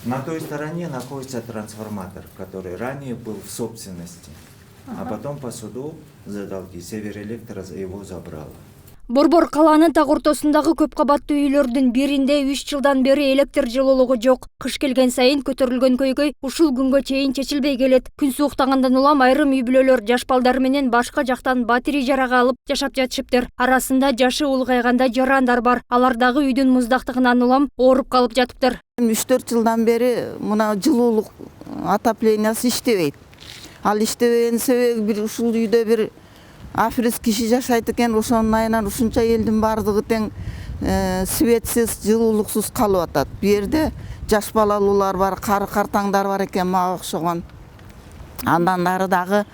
На той стороне находится трансформатор, который ранее был в собственности, а потом по суду за долги Северэлектро его забрала. Борбор калаанын так ортосундагы көп кабаттуу үйлөрдүн биринде 3 жылдан бери электр жылуулугу жок. Кыш келген сайын көтөрүлгөн көйгөй ушул күнгө чейин чечилбей келет. Күн сууктагандан улам айрым үй бүлөлөр жаш балдар менен башка жактан батирей жарага алып жашап жатышыптыр. Арасында жашы улгайгандай жарандар бар. Алар дагы үйдүн муздактыгынан улам ооруп калып жатыптыр. 3-4 жылдан бери мына жылуулук отоплениясы иштебейт. Ал иштебеген себеби бир ушул үйдө бир африс киши жашайт экен, ошонун айынан ушунча элдин бардыгы тең светсиз, жылуулуксуз калып атат. Бу жерде жаш балалуулар бар, кары картаңдар бар экен мага окшогон. Андан нары дагы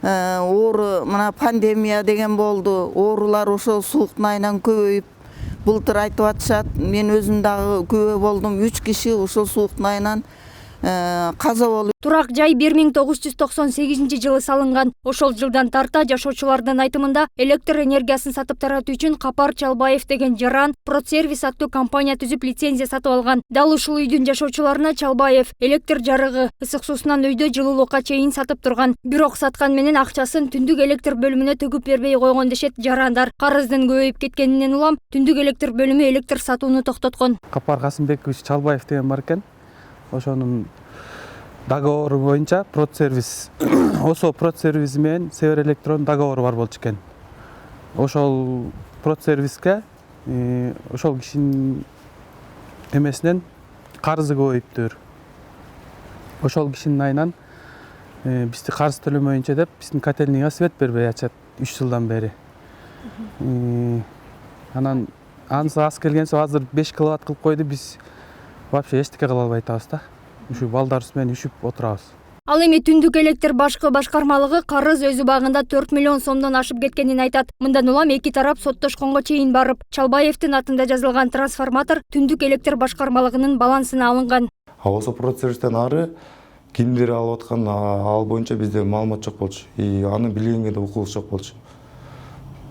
оору, мына пандемия деген болду. Оорулар ошол сууктун айынан көбөйүп, былтыр айтып атышат. Мен өзүм дагы күбө болдум. 3 киши ошол сууктун айынан каза болуп. Турак жай 1998 жылы салынган. Ошол жылдан тарта жашоочулардын айтымында электр энергиясын сатып таратуу үчүн Капар Чалбаев деген жаран Продсервис аттуу компания түзүп лицензия сатып алган. Дал ушул үйдүн жашоочуларына Чалбаев электр жарыгы, ысык суусунан өйдө жылуулукка чейин сатып турган. Бирок саткан менен акчасын түндүк электр бөлүмүнө төгүп бербей койгон дешет жарандар. Карыздын көбөйүп кеткенинен улам түндүк электр бөлүмү электр сатууну токтоткон. Капар Касымбекович Чалбаев деген бар экен. Ошонун договору боюнча Продсервис, ошол Продсервис менен Северэлектрон договору бар болчу экен. Ошол Продсервиске ошол кишинин эмесинен карызы көбөйүптүр. Ошол кишинин айынан бизди карыз төлөмөйүнчө деп биздин котельныйга свет бербей атышат 3 жылдан бери. Анан анысы аз келгенсе азыр 5 киловатт кылып койду, биз вообще эчтеке кыла албай атабыз да. Ушу балдарыбыз менен үшүп отурабыз. Ал эми түндүк электр башкы башкармалыгы карыз өз убагында 4 миллион сомдон ашып кеткенин айтат. Мындан улам эки тарап соттошконго чейин барып, Чалбаевдин атында жазылган трансформатор түндүк электр башкармалыгынын балансына алынган. Ошол процесстен ары кимдир алып аткан ал боюнча бизде маалымат жок болчу. Аны билгенге да укугубуз жок болчу.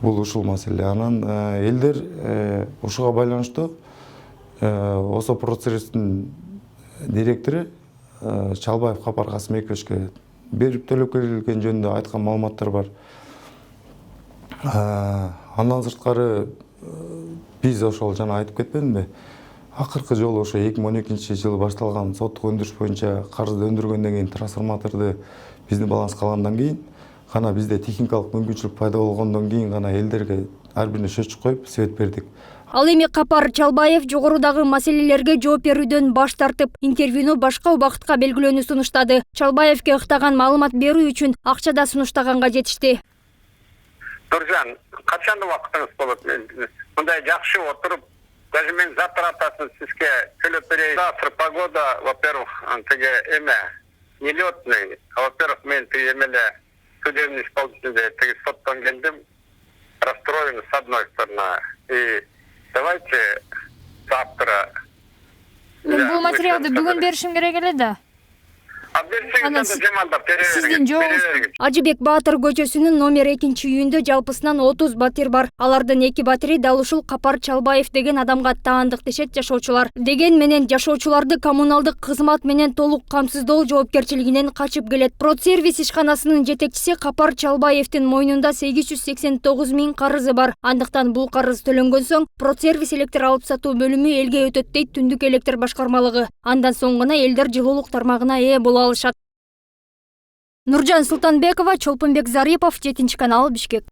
Бул ушул маселе. Анан элдер ушуга байланыштуу ошол процесстин директору Чалбаев Капар Касымбековичке берип төлөп келген жөнүндө айткан маалыматтар бар. Андан сырткары биз ошол жана айтып кетпедимби? Акыркы жолу ошо 2012 жылы башталган соттук өндүрүш боюнча карызды өндүргөндөн кийин трансформаторду биздин баланска алгандан кийин гана бизде техникалык мүмкүнчүлүк пайда болгондон кийин гана элдерге ар бирине счетчик коюп свет бердик. Ал эми Капар Чалбаев жогорудагы маселелерге жооп берүүдөн баш тартып, интервьюну башка убакытка белгилөөнү сунуштады. Чалбаевке ыктаган маалымат берүү үчүн акча да сунуштаганга жетишти. Нуржан, качан убактыңыз болот? Мындай жакшы отуруп, даже мен завтра атасын сизге төлөп берейин. Завтра погода, во-первых, тиги эме нелетный. Во-первых, мен тиги эмеле судебный исполнитель тиги соттон келдим. Расстроен с одной стороны. И давайте завтра. Бул материалды бүгүн беришим керек эле да. Сиздин жоогуңуз Ажыбек Баатыр көчөсүнүн номер 2-үйүндө жалпысынан 30 батир бар. Алардын 2 батири дал ушул Капар Чалбаев деген адамга таандык дешет жашоочулар. Деген менен жашоочуларды коммуналдык кызмат менен толук камсыздоо жоопкерчилигинен качып келет. Продсервис ишканасынын жетекчиси Капар Чалбаевдин мойнунда 889 000 карызы бар. Андыктан бул карыз төлөнгөн соң Продсервис электр алып сатуу бөлүмү элге өтөт дейт түндүк электр башкармалыгы. Андан соң гана элдер жылуулук тармагына ээ боло алышат. Нуржан Султанбекова, Чолпонбек Зарипов, 7 канал, Бишкек.